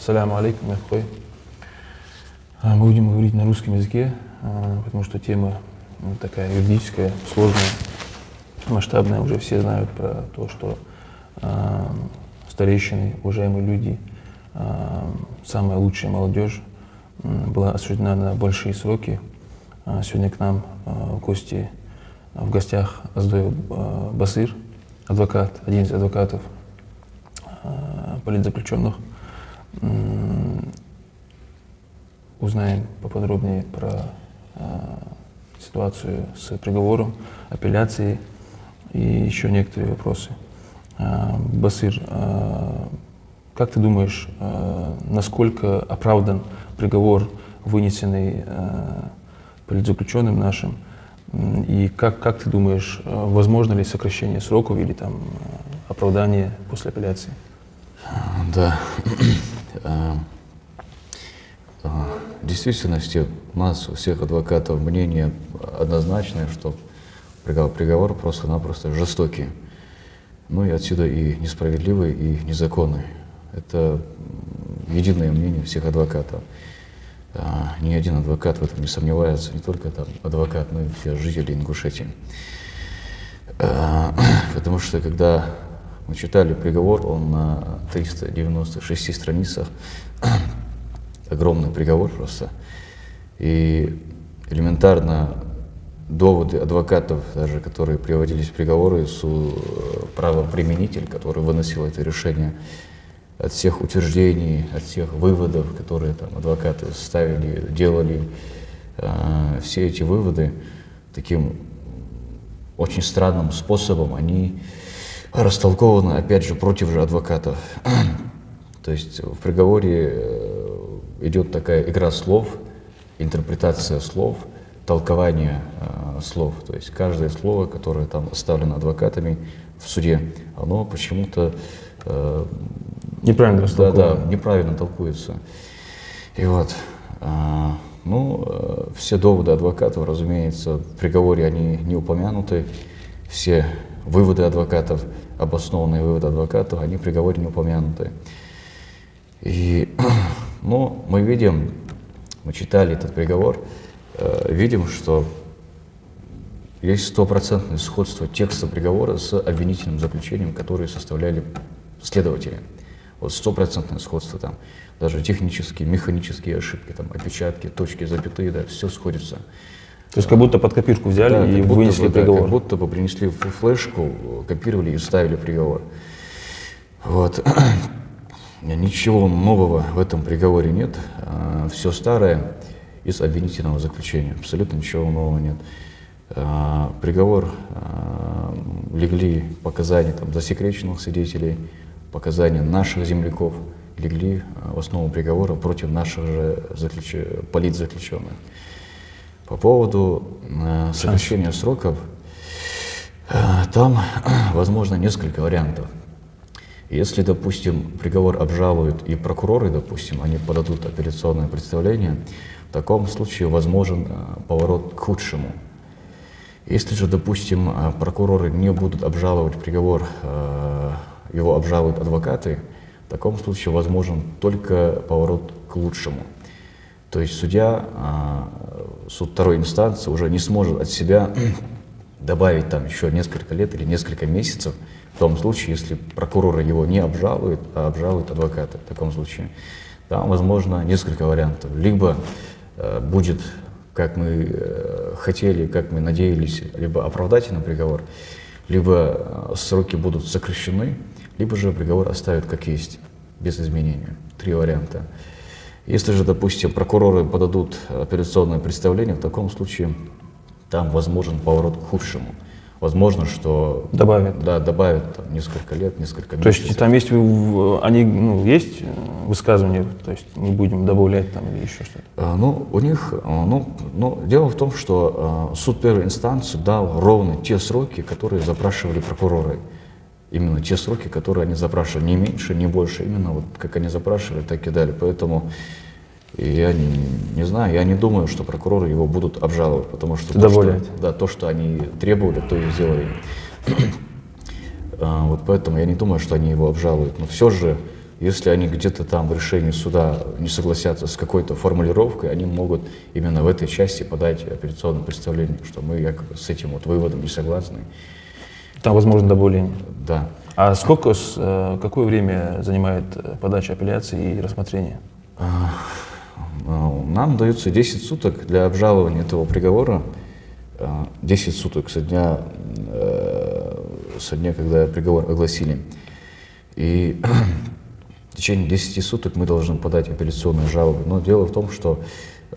Саляму алейкум, ахой. Мы будем говорить на русском языке, потому что тема такая юридическая, сложная, масштабная. Уже все знают про то, что старейшины, уважаемые люди, самая лучшая молодежь была осуждена на большие сроки. Сегодня к нам в гости, в гостях Аздоев Басыр, адвокат, один из адвокатов политзаключенных. Узнаем поподробнее про ситуацию с приговором, апелляцией и еще некоторые вопросы. Басыр, как ты думаешь, насколько оправдан приговор, вынесенный политзаключенным нашим, и как ты думаешь, возможно ли сокращение сроков или там оправдание после апелляции? Да. В действительности у нас, у всех адвокатов, мнение однозначное, что приговор просто-напросто жестокий. Ну и отсюда и несправедливый, и незаконный. Это единое мнение всех адвокатов. Ни один адвокат в этом не сомневается, не только там адвокат, но и все жители Ингушетии. Потому что когда мы читали приговор, он на 396 страницах, огромный приговор просто. И элементарно доводы адвокатов, даже которые приводились в приговоры, правоприменитель, который выносил это решение, от всех утверждений, от всех выводов, которые там адвокаты ставили, делали, все эти выводы таким очень странным способом, они растолкованы, опять же, против же адвокатов. То есть в приговоре идет такая игра слов, интерпретация слов, толкование слов. То есть каждое слово, которое там оставлено адвокатами в суде, оно почему-то неправильно да, неправильно толкуется. И вот, все доводы адвокатов, разумеется, в приговоре они не упомянуты, все выводы адвокатов, обоснованные выводы адвокатов, они в приговоре не упомянуты. И, мы видим, мы читали этот приговор, видим, что есть стопроцентное сходство текста приговора с обвинительным заключением, которое составляли следователи. Вот стопроцентное сходство там, даже технические, механические ошибки, там, опечатки, точки, запятые, да, все сходится. То есть как будто под копирку взяли, да, и вынесли приговор. Как будто бы принесли флешку, копировали и вставили приговор. Вот. Ничего нового в этом приговоре нет. Все старое из обвинительного заключения. Абсолютно ничего нового нет. Приговор легли показания там, засекреченных свидетелей, показания наших земляков легли в основу приговора против наших же политзаключенных. По поводу сокращения сроков, там возможно несколько вариантов. Если, допустим, приговор обжалуют и прокуроры, допустим, они подадут апелляционное представление, в таком случае возможен поворот к худшему. Если же, допустим, прокуроры не будут обжаловать приговор, его обжалуют адвокаты, в таком случае возможен только поворот к лучшему. То есть судья, суд второй инстанции уже не сможет от себя добавить там еще несколько лет или несколько месяцев, в том случае, если прокуроры его не обжалуют, а обжалуют адвокаты. В таком случае там возможно несколько вариантов. Либо будет, как мы хотели, как мы надеялись, либо оправдательный приговор, либо сроки будут сокращены, либо же приговор оставят как есть, без изменения. Три варианта. Если же, допустим, прокуроры подадут апелляционное представление, в таком случае там возможен поворот к худшему. Возможно, что добавят там, несколько лет, несколько месяцев. То есть там есть, есть высказывания, то есть не будем добавлять там или еще что-то? У них, дело в том, что суд первой инстанции дал ровно те сроки, которые запрашивали прокуроры. Именно те сроки, которые они запрашивали, не меньше, не больше, именно вот как они запрашивали, так и дали. Поэтому я не знаю, я не думаю, что прокуроры его будут обжаловать, потому что то, что они требовали, то и сделали. Вот поэтому я не думаю, что они его обжалуют. Но все же Если они где-то там в решении суда не согласятся с какой-то формулировкой, они могут именно в этой части подать апелляционное представление, что мы якобы с этим вот выводом не согласны. Там возможно добавление. Да. А какое время занимает подача апелляции и рассмотрение? Нам дается 10 суток для обжалования этого приговора. 10 суток со дня, когда приговор огласили. И в течение 10 суток мы должны подать апелляционную жалобу. Но дело в том, что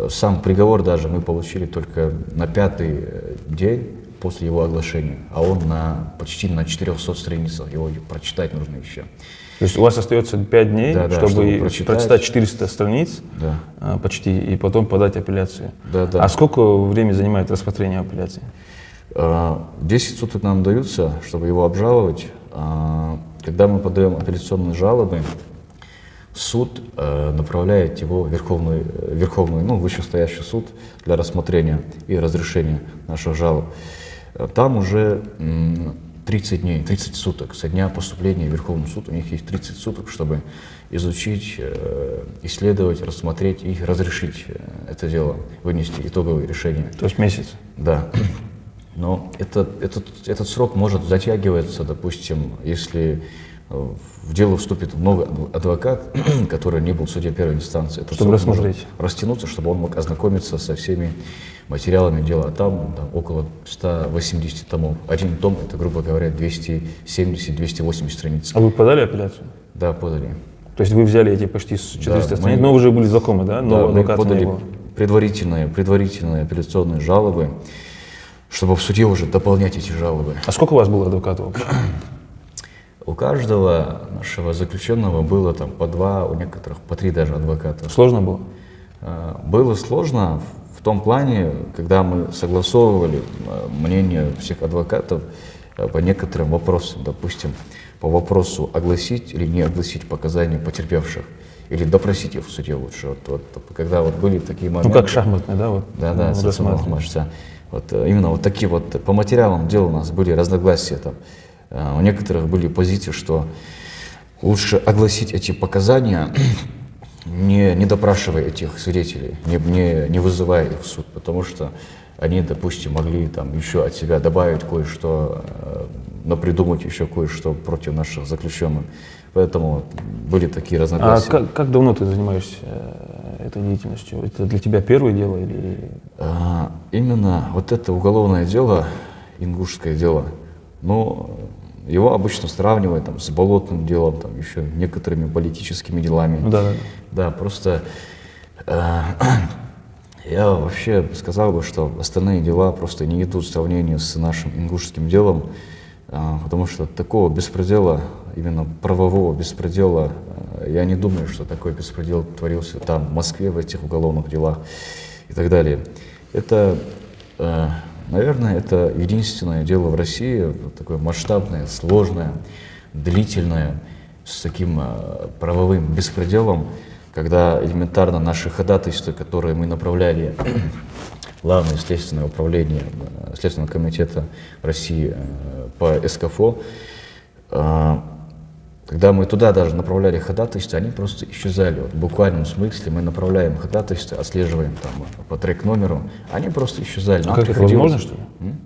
сам приговор даже мы получили только на 5-й день после его оглашения, а он почти на 400 страницах, его прочитать нужно еще. То есть у вас остается 5 дней, чтобы прочитать 400 страниц, почти, и потом подать апелляцию. А сколько времени занимает рассмотрение апелляции? 10 суток нам даются, чтобы его обжаловать. Когда мы подаем апелляционные жалобы, суд направляет его в Верховный, вышестоящий суд для рассмотрения и разрешения наших жалоб. Там уже 30 дней, 30 суток со дня поступления в Верховный суд. У них есть 30 суток, чтобы изучить, исследовать, рассмотреть и разрешить это дело, вынести итоговое решение. То есть месяц? Да. Но этот срок может затягиваться, допустим, если в дело вступит новый адвокат, который не был в суде первой инстанции. Чтобы рассмотреть. Растянуться, чтобы он мог ознакомиться со всеми материалами дела. А там около 180 томов. Один том — это, грубо говоря, 270-280 страниц. А вы подали апелляцию? Да, подали. То есть вы взяли эти почти 400 страниц, но уже были знакомы, да? Но мы подали предварительные апелляционные жалобы, чтобы в суде уже дополнять эти жалобы. А сколько у вас было адвокатов? У каждого нашего заключенного было там по 2, у некоторых по 3 даже адвоката. Сложно было? Было сложно в том плане, когда мы согласовывали мнение всех адвокатов по некоторым вопросам, допустим, по вопросу огласить или не огласить показания потерпевших, или допросить их в суде лучше. Когда были такие моменты. Ну как шахматные, да? Да, именно вот такие вот по материалам дела у нас были разногласия там. У некоторых были позиции, что лучше огласить эти показания, не допрашивая этих свидетелей, не вызывая их в суд, потому что они, допустим, могли там еще от себя добавить кое-что, напридумать еще кое-что против наших заключенных. Поэтому были такие разногласия. А как давно ты занимаешься этой деятельностью? Это для тебя первое дело или? Именно вот это уголовное дело, ингушское дело, его обычно сравнивают там с болотным делом, там еще некоторыми политическими делами. Да, просто я вообще сказал бы, что остальные дела просто не идут в сравнении с нашим ингушским делом, потому что такого беспредела, именно правового беспредела, я не думаю, что такой беспредел творился там, в Москве, в этих уголовных делах и так далее. Это, наверное, это единственное дело в России, такое масштабное, сложное, длительное, с таким правовым беспределом, когда элементарно наши ходатайства, которые мы направляли в Главное следственное управление Следственного комитета России по СКФО, когда мы туда даже направляли ходатайства, они просто исчезали. В буквальном смысле мы направляем ходатайства, отслеживаем там по трек-номеру, они просто исчезали. А как это возможно, что ли?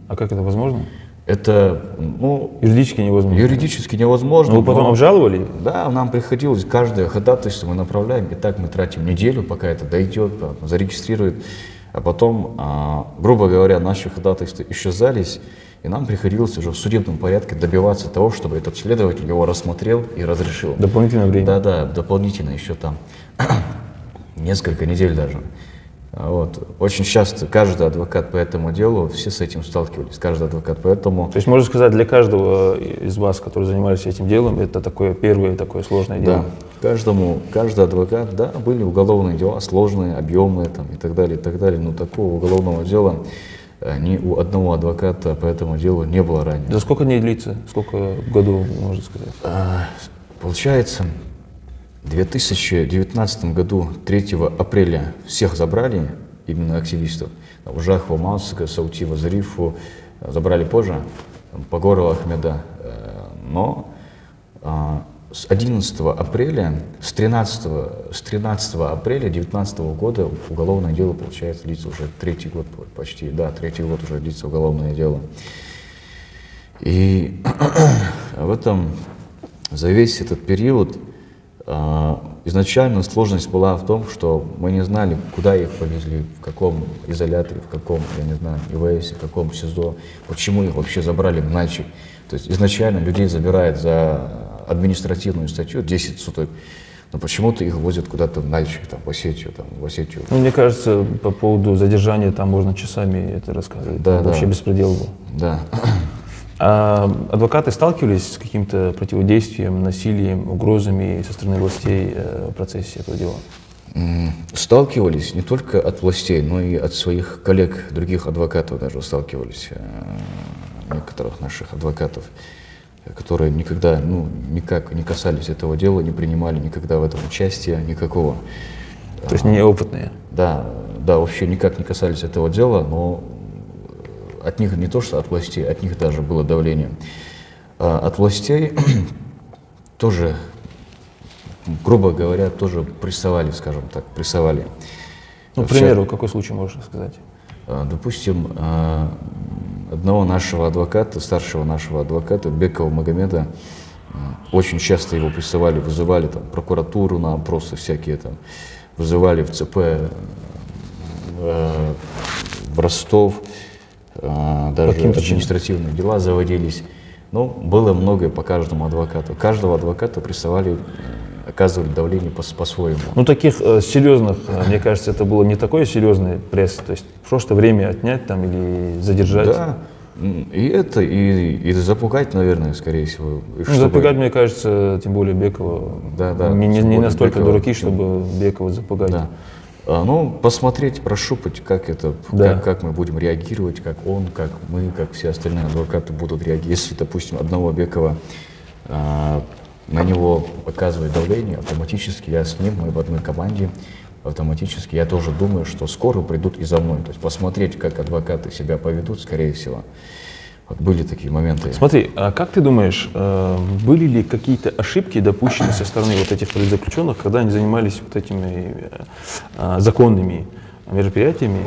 А как это возможно? Это, юридически невозможно. Юридически невозможно. Но вы потом обжаловали? Да, нам приходилось каждое ходатайство мы направляем, и так мы тратим неделю, пока это дойдет, зарегистрирует, а потом, грубо говоря, наши ходатайства исчезались, и нам приходилось уже в судебном порядке добиваться того, чтобы этот следователь его рассмотрел и разрешил. Дополнительное время? Да, дополнительно еще там несколько недель даже. Очень часто каждый адвокат по этому делу, все с этим сталкивались, каждый адвокат, поэтому… То есть можно сказать, для каждого из вас, которые занимались этим делом, это такое первое, такое сложное дело? Да, каждый адвокат, да, были уголовные дела, сложные, объемные там, и так далее, но такого уголовного дела ни у одного адвоката по этому делу не было ранее. За сколько дней длится? Сколько в году, можно сказать? Получается, в 2019 году 3 апреля всех забрали, именно активистов. Ужахова, Малсика, Саутива, Зарифу забрали позже, Погорова, Ахмеда. Но с 11 апреля, с 13 апреля 2019 года уголовное дело, получается, длится уже третий год почти, да, третий год уже длится уголовное дело. И в этом, за весь этот период, изначально сложность была в том, что мы не знали, куда их повезли, в каком изоляторе, в каком, я не знаю, ИВС, в каком СИЗО, почему их вообще забрали в Нальчик. То есть изначально людей забирают за административную статью 10 суток, но почему-то их возят куда-то в Нальчик, там, в Осетию, Ну, мне кажется, по поводу задержания там можно часами это рассказывать. Да, Вообще да. беспредел был. Да. А адвокаты сталкивались с каким-то противодействием, насилием, угрозами со стороны властей в процессе этого дела? Сталкивались не только от властей, но и от своих коллег, других адвокатов даже сталкивались, некоторых наших адвокатов, которые никогда, ну, никак не касались этого дела, не принимали никогда в этом участия никакого. То есть неопытные? Да, да, вообще никак не касались этого дела, но от них не то, что от властей, от них даже было давление. От властей тоже, грубо говоря, тоже прессовали, скажем так, прессовали. Ну, к примеру, какой случай можешь рассказать? Допустим, одного нашего адвоката, старшего нашего адвоката, Бекова Магомеда, очень часто его прессовали, вызывали там, прокуратуру на опросы всякие, там, вызывали в ЦП в Ростов, даже административные дела заводились. Но было многое по каждому адвокату. Каждого адвоката прессовали, оказывали давление по-своему. Ну, таких серьезных, мне кажется, это было не такой серьезный пресс, то есть просто время отнять там или задержать. Да, и это, и запугать, наверное, скорее всего. Ну, запугать, мне кажется, тем более Бекова. Да, да. Не настолько Бекова. дураки, чтобы Бекова запугать. Да. Ну, посмотреть, прощупать, как это, Да. как мы будем реагировать, как он, как мы, как все остальные адвокаты будут реагировать. Если, допустим, одного Бекова на него оказывает давление, автоматически я с ним, мы в одной команде, автоматически я тоже думаю, что скоро придут и за мной. То есть посмотреть, как адвокаты себя поведут, скорее всего. Вот были такие моменты. Смотри, а как ты думаешь, были ли какие-то ошибки допущены со стороны вот этих политзаключенных, когда они занимались вот этими законными мероприятиями?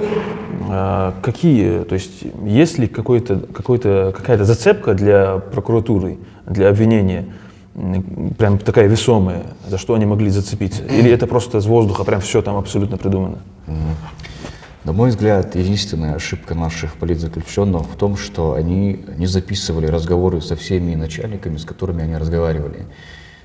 Какие, то есть есть ли какая-то зацепка для прокуратуры, для обвинения, прям такая весомая, за что они могли зацепиться? Или это просто с воздуха, прям все там абсолютно придумано? На мой взгляд, единственная ошибка наших политзаключенных в том, что они не записывали разговоры со всеми начальниками, с которыми они разговаривали.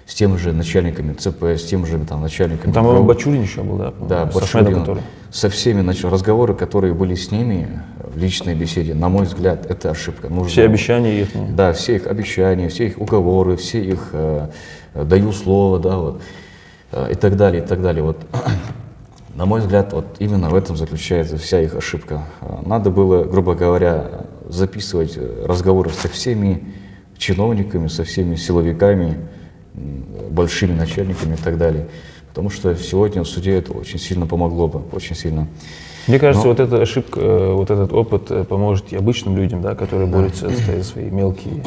С теми же начальниками ЦП, с тем же там, начальниками... Там Бачурин еще был, да? Да, Бачурин. Со всеми разговоры, которые были с ними в личной беседе, на мой взгляд, это ошибка. Нужно, все обещания их? Да, все их обещания, все их уговоры, все их «даю слово», да, вот, и так далее, и так далее. Вот. На мой взгляд, вот именно в этом заключается вся их ошибка. Надо было, грубо говоря, записывать разговоры со всеми чиновниками, со всеми силовиками, большими начальниками и так далее. Потому что сегодня в суде это очень сильно помогло бы, очень сильно. Мне кажется, вот эта ошибка, вот этот опыт поможет и обычным людям, да, которые борются за свои мелкие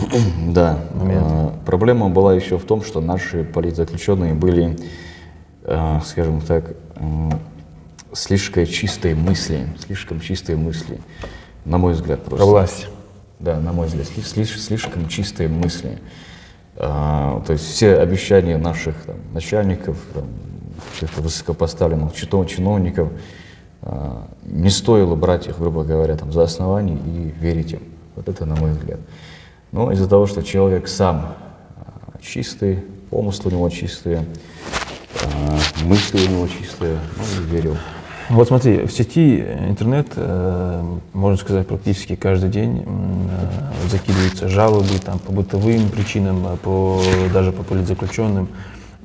моменты. Проблема была еще в том, что наши политзаключенные были, скажем так, слишком чистые мысли, на мой взгляд. Просто. Про власть. Да, на мой взгляд, слишком чистые мысли. То есть все обещания наших там, начальников, высокопоставленных чиновников, не стоило брать их, грубо говоря, там, за основание и верить им. Вот это на мой взгляд. Но из-за того, что человек сам чистый, помыслы у него чистые, мысли у него чистые, он не верил. Вот смотри, в сети интернет, можно сказать, практически каждый день закидываются жалобы там, по бытовым причинам, даже по политзаключенным.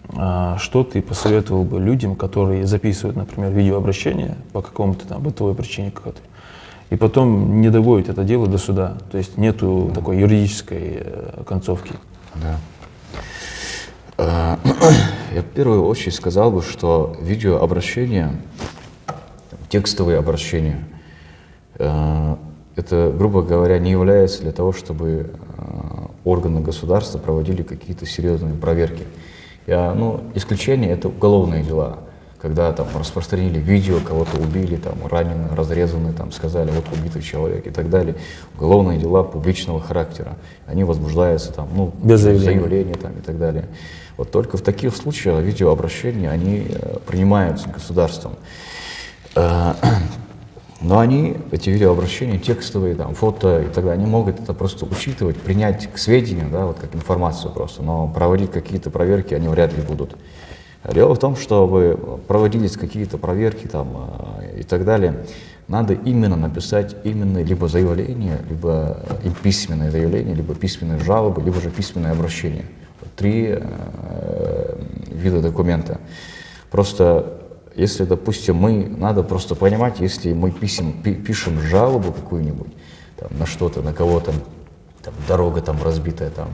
Что ты посоветовал бы людям, которые записывают, например, видеообращение по какому-то там бытовой причине какой-то, и потом не доводят это дело до суда? То есть нету такой юридической концовки. Да. Я в первую очередь сказал бы, что видеообращения, текстовые обращения, это, грубо говоря, не является для того, чтобы органы государства проводили какие-то серьезные проверки. Ну, исключение — это уголовные дела. Когда там распространили видео, кого-то убили, там, ранены, разрезаны, там, сказали, вот убитый человек и так далее. Уголовные дела публичного характера. Они возбуждаются там, ну, без заявления там, и так далее. Вот только в таких случаях видеообращения, они принимаются государством. Но эти видеообращения, текстовые, там, фото и так далее, они могут это просто учитывать, принять к сведению, да, вот как информацию просто, но проводить какие-то проверки они вряд ли будут. Дело в том, чтобы проводились какие-то проверки там, и так далее, надо именно написать именно либо заявление, либо и письменное заявление, либо письменные жалобы, либо же письменное обращение. 3 вида документа. Просто если, допустим, надо просто понимать, если мы пишем жалобу какую-нибудь там, на что-то, на кого-то, там, дорога там разбитая, там,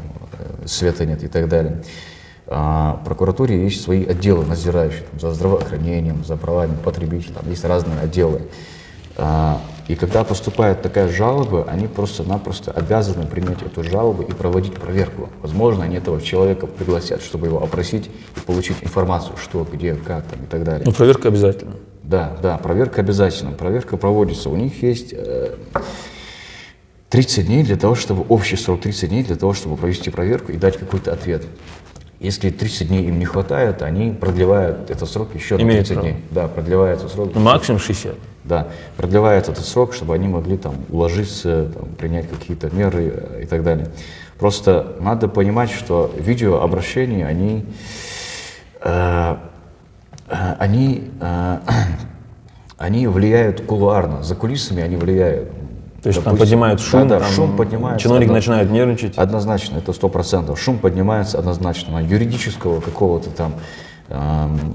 света нет и так далее, в прокуратуре есть свои отделы надзирающие, там, за здравоохранением, за правами потребителей, там есть разные отделы. И когда поступает такая жалоба, они просто-напросто обязаны принять эту жалобу и проводить проверку. Возможно, они этого человека пригласят, чтобы его опросить и получить информацию, что, где, как там, и так далее. Ну, проверка обязательно. Да, проверка обязательно. Проверка проводится. У них есть 30 дней для того, чтобы, общий срок 30 дней для того, чтобы провести проверку и дать какой-то ответ. Если 30 дней им не хватает, они продлевают этот срок еще на 30 дней. Да, продлевается срок. Ну, максимум 60. Да, продлевает этот срок, чтобы они могли там уложиться, там, принять какие-то меры и так далее. Просто надо понимать, что видеообращения, они влияют кулуарно, за кулисами они влияют. То есть там поднимают шум, да, там шум поднимается. Чиновники начинают нервничать. Однозначно, это 100%. Шум поднимается однозначно. Юридического какого-то там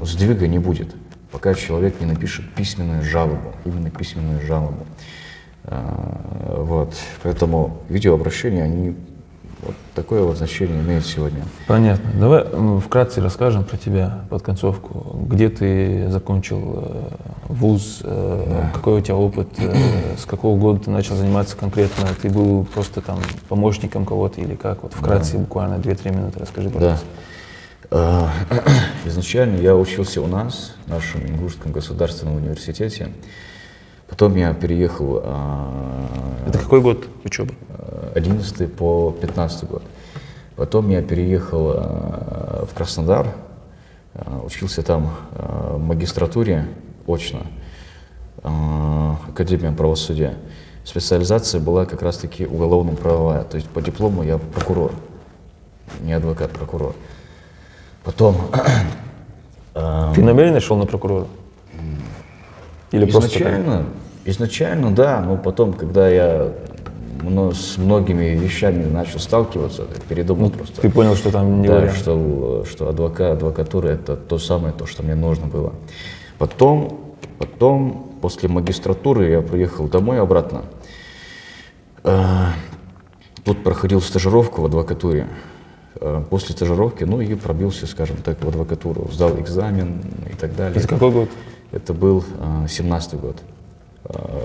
сдвига не будет, пока человек не напишет письменную жалобу, именно письменную жалобу. Вот. Поэтому видеообращения, они вот такое вот значение имеют сегодня. Понятно. Давай вкратце расскажем про тебя под концовку. Где ты закончил вуз, какой у тебя опыт, с какого года ты начал заниматься конкретно? Ты был просто там помощником кого-то или как? Вот вкратце, буквально 2-3 минуты расскажи, пожалуйста. Да. Изначально я учился у нас, в нашем Ингушском государственном университете. Потом я переехал... Это какой год учебы? 11 по 15 год. Потом я переехал в Краснодар, учился там в магистратуре очно, Академия правосудия. Специализация была как раз-таки уголовно-правовая, то есть по диплому я прокурор, не адвокат, прокурор. Потом... Ты намеренно шел на прокурора? Или изначально, да, но потом, когда я с многими вещами начал сталкиваться, я передумал просто. Ты понял, что там не вариант? Что адвокатура — это то самое, то, что мне нужно было. Потом, после магистратуры я приехал домой обратно. Тут проходил стажировку в адвокатуре. После стажировки, и пробился, скажем так, в адвокатуру, сдал экзамен и так далее. Это какой год? Это был 17-й год.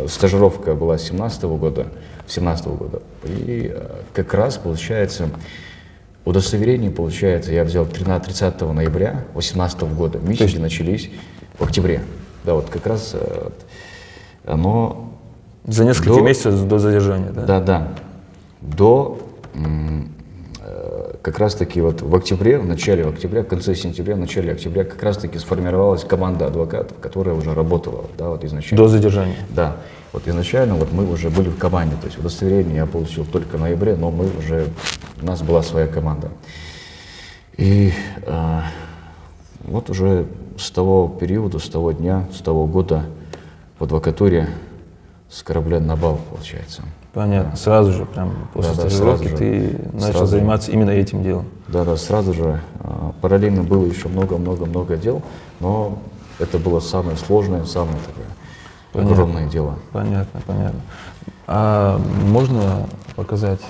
Стажировка была 17-го года. И как раз, получается, удостоверение, я взял 30 ноября 2018 года. Митинги начались в октябре. Да, вот как раз оно... За несколько месяцев до задержания, да? Да. Как раз-таки вот в начале октября, в конце сентября, в начале октября как раз-таки сформировалась команда адвокатов, которая уже работала, да, вот изначально. До задержания? Да. Вот изначально мы уже были в команде, то есть удостоверение я получил только в ноябре, но у нас была своя команда. И вот уже с того периода, с того дня, с того года в адвокатуре с корабля на бал, получается. Понятно. Да. Сразу же, прям после стажировки ты начал заниматься именно этим делом? Да, сразу же. Параллельно было еще много дел, но это было самое сложное, самое такое огромное дело. Понятно. А можно показать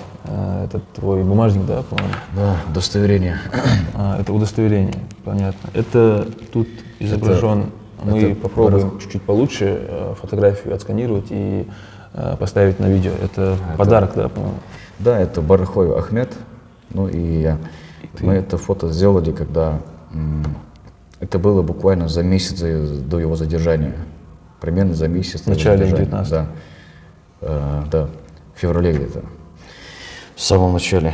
этот твой бумажник, да, по-моему? Да, удостоверение. Это удостоверение, понятно. Это тут изображен, мы попробуем чуть-чуть получше фотографию отсканировать и поставить на видео. Это подарок, да, по-моему? Да, это Барахоев Ахмед. И я. Мы это фото сделали, когда Это было буквально за месяц до его задержания. Примерно за месяц. В начале 19-го. Да. Да, в феврале где-то. В самом начале.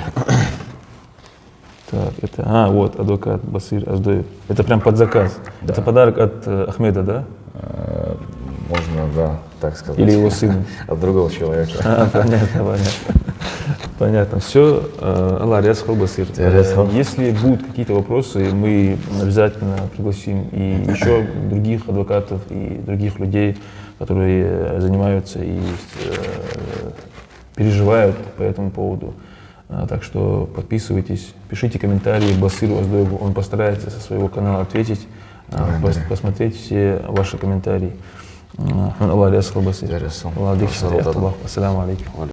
Так, это, вот, адвокат Басир Аздоев. Это прям под заказ. Да. Это подарок от Ахмеда, да? Можно, да, так сказать. Или его сына? От другого человека. Понятно. Понятно. Все. Аллах рясхал, Басир. Если будут какие-то вопросы, мы обязательно пригласим и еще других адвокатов, и других людей, которые занимаются и переживают по этому поводу. Так что подписывайтесь, пишите комментарии Басиру Аздоеву, он постарается со своего канала ответить, посмотреть все ваши комментарии. Аллах рясхал, Басир. Аллах дихшат, ассаламу алейкум.